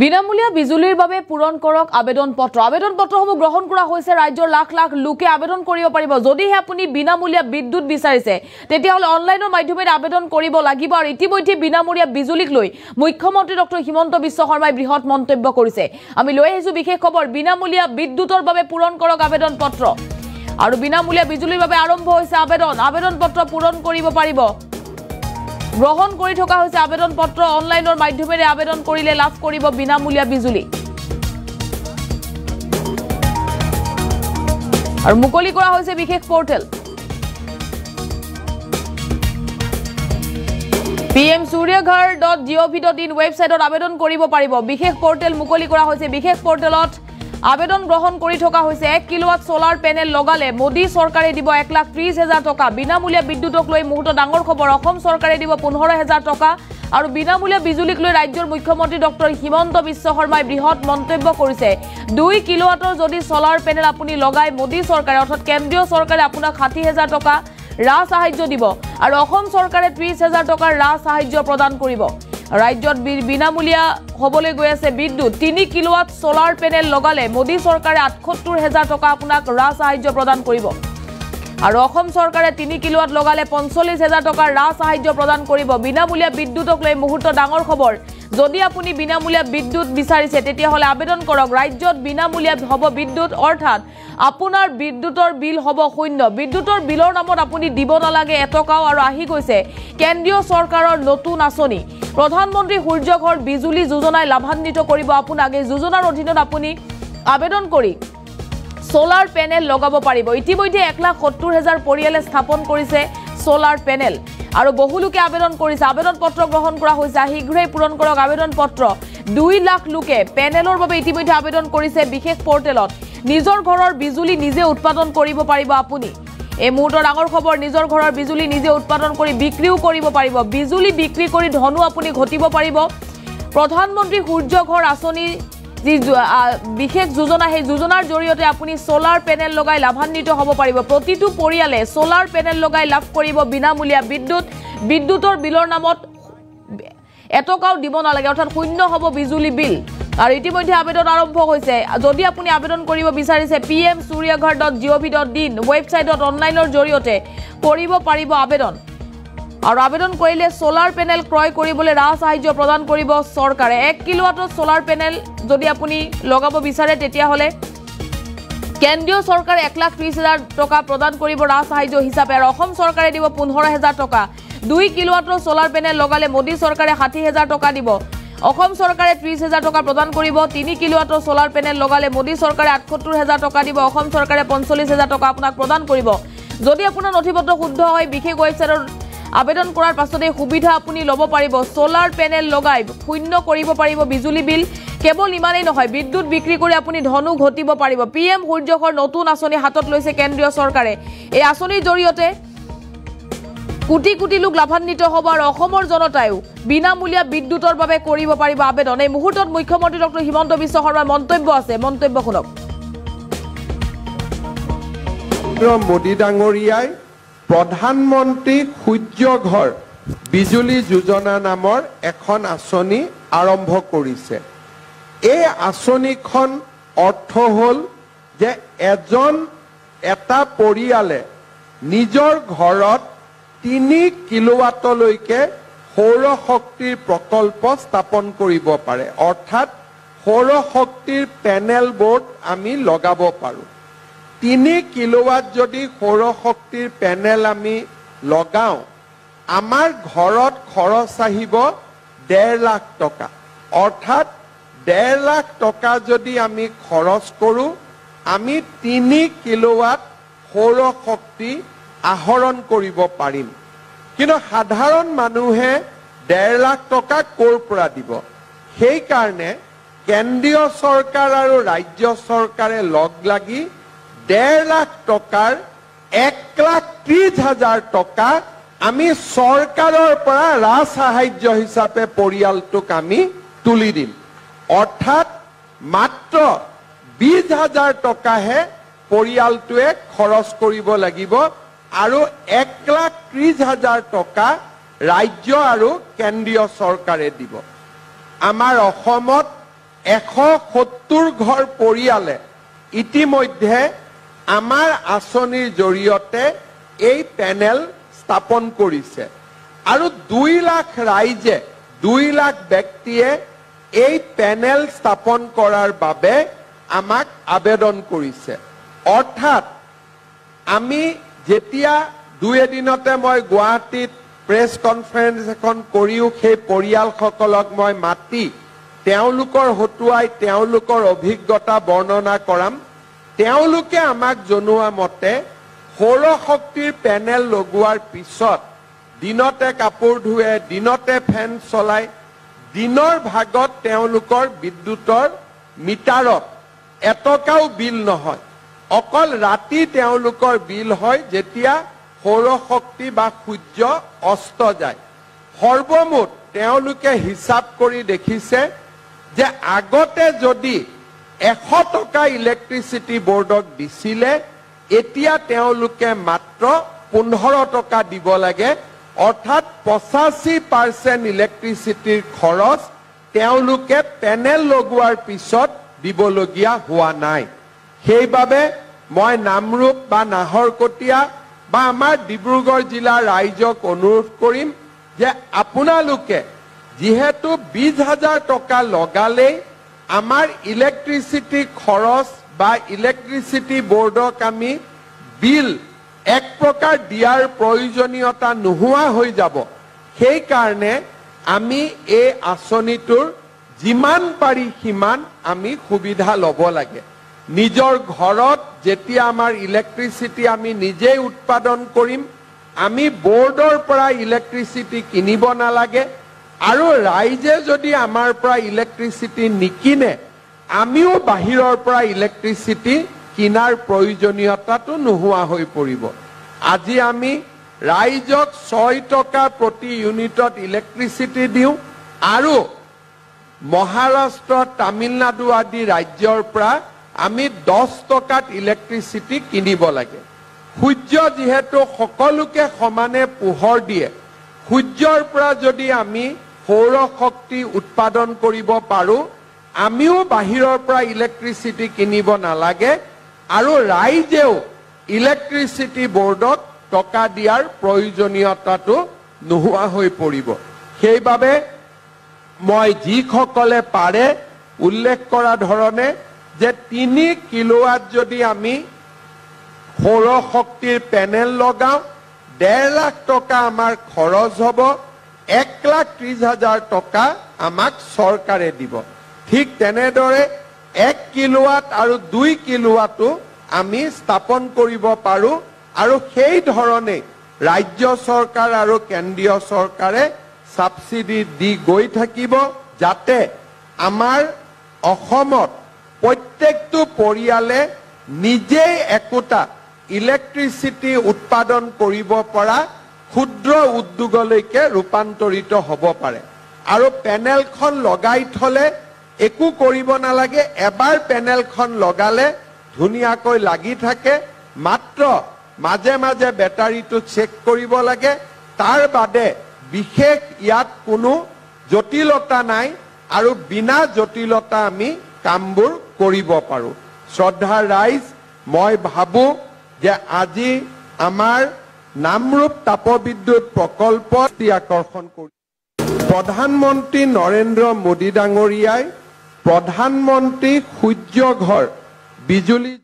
বিনামূলীয়া বিজুলীৰ বাবে পূৰণ কৰক আবেদন পত্ৰসমূহ গ্ৰহণ কৰা হৈছে ৰাজ্যৰ লাখ লাখ লোকে আবেদন কৰিব পাৰিব যদিহে আপুনি বিনামূলীয়া বিদ্যুৎ বিচাৰিছে তেতিয়াহলে অনলাইনৰ মাধ্যমেৰে আবেদন কৰিব লাগিব আৰু ইতিমধ্যে বিনামূলীয়া বিজুলীক লৈ মুখ্যমন্ত্ৰী ডক্টৰ হিমন্ত বিশ্ব শৰ্মাই বৃহৎ মন্তব্য কৰিছে আমি লৈ আহিছো বিশেষ খবৰ বিনামূলীয়া বিদ্যুৎৰ বাবে পূৰণ কৰক আবেদন পত্ৰ আৰু বিনামূলীয়া বিজুলীৰ বাবে আৰম্ভ হৈছে আবেদন পত্ৰ পূৰণ কৰিব পাৰিব গ্ৰহণ কৰি থকা হৈছে আবেদন পত্ৰ অনলাইনৰ মাধ্যমেৰে আবেদন কৰিলে লাভ কৰিব বিনামূলীয়া বিজুলী আৰু মুকলি কৰা হৈছে বিশেষ পোৰ্টেল pmsuryaghar.gov.in ৱেবছাইটত আবেদন কৰিব পাৰিব বিশেষ পোৰ্টেল মুকলি কৰা হৈছে বিশেষ পোৰ্টেলত আবেদন গ্ৰহণ কৰি থকা হৈছে 1 কিলোৱাট সোলাৰ পেনেল লগালে মোদী চৰকাৰে দিব 1,30,000 টকা বিনামূলীয়া বিদ্যুৎক লৈ মুহূৰ্ত ডাঙৰ খবৰ অসম চৰকাৰে দিব 15,000 টকা আৰু বিনামূলীয়া বিজুলীক লৈ ৰাজ্যৰ মুখ্যমন্ত্ৰী ডক্টৰ হিমন্ত বিশ্ব শৰ্মাই বৃহৎ মন্তব্য কৰিছে 2 কিলোৱাটৰ যদি সোলাৰ পেনেল আপুনি লগাই মোদী চৰকাৰে অৰ্থাৎ কেন্দ্ৰীয় চৰকাৰে আপোনাক 60,000 টকা ৰাহ সাহায্য দিব আৰু অসম চৰকাৰে 30,000 টকাৰ ৰাহ সাহায্য প্ৰদান কৰিব ৰাজ্যত বিনামূলীয়া হবলৈ গৈ আছে বিদ্যুৎ 3 কিলোৱাট সোলাৰ পেনেল লগালে মোদী চৰকাৰে 78,000 টকা আপোনাক ৰাহ সাহায্য প্ৰদান কৰিব আৰু অসম চৰকাৰে 3 কিলোৱাট লগালে 45,000 টকাৰ ৰাহ সাহায্য প্ৰদান কৰিব বিনামূলীয়া বিদ্যুৎক লৈ মুহূৰ্ত ডাঙৰ খবৰ যদি আপুনি বিনামূলীয়া বিদ্যুৎ বিচাৰিছে তেতিয়াহলে আবেদন কৰক ৰাজ্যত বিনামূলীয়া হ'ব বিদ্যুৎ অৰ্থাৎ আপোনাৰ বিদ্যুৎৰ বিল হ'ব শূন্য বিদ্যুৎৰ বিলৰ নামত আপুনি দিব নালাগে এটকাও আৰু আহি গৈছে কেন্দ্ৰীয় চৰকাৰৰ নতুন আঁচনি প্ৰধানমন্ত্ৰী সূৰ্য ঘৰ বিজুলী যোজনাই লাভান্বিত কৰিব আপোনাক এই যোজনাৰ অধীনত আপুনি আবেদন কৰি সোলাৰ পেনেল লগাব পাৰিব ইতিমধ্যে 1,70,000 পৰিয়ালে স্থাপন কৰিছে সোলাৰ পেনেল আৰু বহু লোকে আবেদন কৰিছে আবেদন পত্ৰ গ্ৰহণ কৰা হৈছে শীঘ্ৰেই পূৰণ কৰক আবেদন পত্ৰ 2 লাখ লোকে পেনেলৰ বাবে ইতিমধ্যে আবেদন কৰিছে বিশেষ পোৰ্টেলত নিজৰ ঘৰৰ বিজুলী নিজে উৎপাদন কৰিব পাৰিব আপুনি এই মুহূৰ্তৰ ডাঙৰ খবৰ নিজৰ ঘৰৰ বিজুলী নিজে উৎপাদন কৰি বিক্ৰীও কৰিব পাৰিব বিজুলী বিক্ৰী কৰি ধনো আপুনি ঘটিব পাৰিব প্ৰধানমন্ত্ৰী সূৰ্য ঘৰ আঁচনি যি বিশেষ যোজনা সেই যোজনাৰ জৰিয়তে আপুনি সোলাৰ পেনেল লগাই লাভান্বিত হ'ব পাৰিব প্ৰতিটো পৰিয়ালে সোলাৰ পেনেল লগাই লাভ কৰিব বিনামূলীয়া বিদ্যুৎৰ বিলৰ নামত এটকাও দিব নালাগে অৰ্থাৎ শূন্য হ'ব বিজুলী বিল আৰু ইতিমধ্যে আবেদন আৰম্ভ হৈছে যদি আপুনি আবেদন কৰিব বিচাৰিছে pmsuryaghar.gov.in ৱেবছাইটত অনলাইনৰ জৰিয়তে কৰিব পাৰিব আবেদন আৰু আবেদন কৰিলে সোলাৰ পেনেল ক্ৰয় কৰিবলৈ ৰাহ সাহায্য প্ৰদান কৰিব চৰকাৰে 1 কিলোৱাটৰ সোলাৰ পেনেল যদি আপুনি লগাব বিচাৰে তেতিয়াহলে কেন্দ্ৰীয় চৰকাৰে 1,30,000 টকা প্ৰদান কৰিব ৰাহ সাহায্য হিচাপে আৰু অসম চৰকাৰে দিব 15,000 টকা 2 কিলোৱাটৰ সোলাৰ পেনেল লগালে মোদী চৰকাৰে 60,000 টকা দিব অসম চৰকাৰে 30,000 টকা প্ৰদান কৰিব 3 কিলোৱাটৰ সোলাৰ পেনেল লগালে মোদী চৰকাৰে 78,000 টকা দিব অসম চৰকাৰে 45,000 টকা আপোনাক প্ৰদান কৰিব যদি আপোনাৰ নথিপত্ৰ শুদ্ধ হয় বিশেষ ৱেবছাইটৰ আবেদন কৰাৰ পাছতে সুবিধা আপুনি ল'ব পাৰিব সোলাৰ পেনেল লগাই শূন্য কৰিব পাৰিব বিজুলী বিল কেৱল ইমানেই নহয় বিদ্যুৎ বিক্ৰী কৰি আপুনি ধনো ঘটিব পাৰিব পিএম সূৰ্য ঘৰ নতুন আঁচনি হাতত লৈছে কেন্দ্ৰীয় চৰকাৰে এই আঁচনিৰ জৰিয়তে কোটি কোটি লোক লাভান্বিত হ'ব আৰু অসমৰ জনতায়ও বিনামূলীয়া বিদ্যুৎৰ বাবে কৰিব পাৰিব আবেদন এই মুহূৰ্তত মুখ্যমন্ত্ৰী ডক্টৰ হিমন্ত বিশ্ব শৰ্মাৰ মন্তব্য আছে মন্তব্য শুনক মোদী ডাঙৰীয়াই প্ৰধানমন্ত্ৰী সূৰ্য ঘৰ বিজুলী যোজনা নামৰ এখন আঁচনি আৰম্ভ কৰিছে এই আঁচনিখন অৰ্থ হ'ল যে এটা পৰিয়ালে নিজৰ ঘৰত 3 কিলোৱাটলৈকে সৌৰ শক্তিৰ প্ৰকল্প স্থাপন কৰিব পাৰে অৰ্থাৎ সৌৰ শক্তিৰ পেনেল বোৰ্ড আমি লগাব পাৰো 3 কিলোৱাট যদি সৌৰ শক্তিৰ পেনেল আমি লগাও আমাৰ ঘৰত খৰচ আহিব 1.5 লাখ টকা অৰ্থাৎ 1.5 লাখ টকা যদি আমি খৰচ কৰো আমি 3 কিলোৱাট সৌৰ শক্তি আহৰণ কৰিব পাৰিম কিন্তু সাধাৰণ মানুহে 1.5 লাখ টকা কৰ পৰা দিব সেই কাৰণে কেন্দ্ৰীয় চৰকাৰ আৰু ৰাজ্য চৰকাৰে লগ লাগি 1.5 লাখ টকাৰ 1,30,000 টকা আমি চৰকাৰৰ পৰা ৰাহ সাহায্য হিচাপে পৰিয়ালটোক আমি তুলি দিম অৰ্থাৎ মাত্ৰ 20,000 টকাহে পৰিয়ালটোৱে খৰচ কৰিব লাগিব আৰু 1,30,000 টকা ৰাজ্য আৰু কেন্দ্ৰীয় চৰকাৰে দিব আমাৰ অসমত 170 ঘৰ পৰিয়ালে ইতিমধ্যে আমাৰ আঁচনিৰ জৰিয়তে এই পেনেল স্থাপন কৰিছে আৰু 2 লাখ ৰাইজে 2 লাখ ব্যক্তিয়ে এই পেনেল স্থাপন কৰাৰ বাবে আমাক আবেদন কৰিছে অৰ্থাৎ আমি যেতিয়া 2 এদিনতে মই গুৱাহাটীত প্ৰেছ কনফাৰেন্স এখন কৰিও সেই পৰিয়ালসকলক মই মাতি তেওঁলোকৰ হতুৱাই তেওঁলোকৰ অভিজ্ঞতা বৰ্ণনা কৰাম তেওঁলোকে আমাক জনোৱা মতে সৌৰ শক্তিৰ পেনেল লগোৱাৰ পিছত দিনতে কাপোৰ ধুৱে দিনতে ফেন চলাই দিনৰ ভাগত তেওঁলোকৰ বিদ্যুতৰ মিটাৰত এটকাও বিল নহয় অকল ৰাতি তেওঁলোকৰ বিল হয় যেতিয়া সৌৰ শক্তি বা সূৰ্য অস্ত যায় সৰ্বমুঠ তেওঁলোকে হিচাপ কৰি দেখিছে যে আগতে যদি 100 টকা ইলেক্ট্ৰিচিটি বোৰ্ডক দিছিলে এতিয়া তেওঁলোকে মাত্ৰ 15 টকা দিব লাগে অৰ্থাৎ 85% ইলেক্ট্ৰিচিটিৰ খৰচ তেওঁলোকে পেনেল লগোৱাৰ পিছত দিবলগীয়া হোৱা নাই সেইবাবে মই নামৰূপ বা নাহৰকটীয়া বা আমাৰ ডিব্ৰুগড় জিলাৰ ৰাইজক অনুৰোধ কৰিম যে আপোনালোকে যেহেতু 20,000 টকা লগালে আমাৰ ইলেক্ট্ৰিচিটি খৰচ বা ইলেক্ট্ৰিচিটি বোৰ্ডক আমি বিল এক প্ৰকাৰ দিয়াৰ প্ৰয়োজনীয়তা নোহোৱা হৈ যাব সেই কাৰণে আমি এই আঁচনিটোৰ যিমান পাৰি সিমান আমি সুবিধা ল'ব লাগে নিজৰ ঘৰত যেতিয়া আমাৰ ইলেক্ট্ৰিচিটি আমি নিজে উৎপাদন কৰিম আমি বোৰ্ডৰ পৰা ইলেক্ট্ৰিচিটি কিনিব নালাগে আৰু ৰাইজে যদি আমাৰ পৰা ইলেক্ট্ৰিচিটি নিকিনে আমিও বাহিৰৰ পৰা ইলেক্ট্ৰিচিটি কিনাৰ প্ৰয়োজনীয়তাটো নোহোৱা হৈ পৰিব আজি আমি ৰাইজক 6 টকা প্ৰতি ইউনিটত ইলেক্ট্ৰিচিটি দিওঁ আৰু মহাৰাষ্ট্ৰ তামিলনাডু আদি ৰাজ্যৰ পৰা আমি 10 টকাত ইলেক্ট্ৰিচিটি কিনিব লাগে সূৰ্য যেহেতু সকলোকে সমানে পোহৰ দিয়ে সূৰ্যৰ পৰা যদি আমি সৌৰ শক্তি উৎপাদন কৰিব পাৰো আমিও বাহিৰৰ পৰা ইলেক্ট্ৰিচিটি কিনিব নালাগে আৰু ৰাইজেও ইলেক্ট্ৰিচিটি বোৰ্ডক টকা দিয়াৰ প্ৰয়োজনীয়তাটো নোহোৱা হৈ পৰিব সেইবাবে মই যিসকলে পাৰে উল্লেখ কৰা ধৰণে যে 3 কিলোৱাট যদি আমি সৌৰ শক্তিৰ পেনেল লগাও 1.5 লাখ টকা আমাৰ খৰচ হ'ব 1,30,000 টকা আমাক চৰকাৰে দিব ঠিক তেনেদৰে 1 কিলোৱাট আৰু 2 কিলোৱাটো আমি স্থাপন কৰিব পাৰো আৰু সেই ধৰণে ৰাজ্য চৰকাৰ আৰু কেন্দ্ৰীয় চৰকাৰে সাবসিডি দি গৈ থাকিব যাতে আমাৰ অসমত প্ৰত্যেকটো পৰিয়ালে নিজে একোটা ইলেক্ট্ৰিচিটি উৎপাদন কৰিব পৰা ক্ষুদ্ৰ উদ্যোগলৈকে ৰূপান্তৰিত হ'ব পাৰে আৰু পেনেলখন লগাই থলে একো কৰিব নালাগে এবাৰ পেনেলখন লগালে ধুনিয়াকৈ লাগি থাকে মাত্ৰ মাজে মাজে বেটাৰীটো চেক কৰিব লাগে তাৰ বাদে বিশেষ ইয়াত কোনো জটিলতা নাই আৰু বিনা জটিলতা আমি কামবোৰ কৰিব পাৰো শ্ৰদ্ধাৰ ৰাইজ মই ভাবো যে আজি আমাৰ নামৰূপ তাপবিদ্যুৎ প্ৰকল্প আকৰ্ষণ কৰি প্ৰধানমন্ত্ৰী নৰেন্দ্ৰ মোদী ডাঙৰীয়াই প্ৰধানমন্ত্ৰী সূৰ্য ঘৰ বিজুলী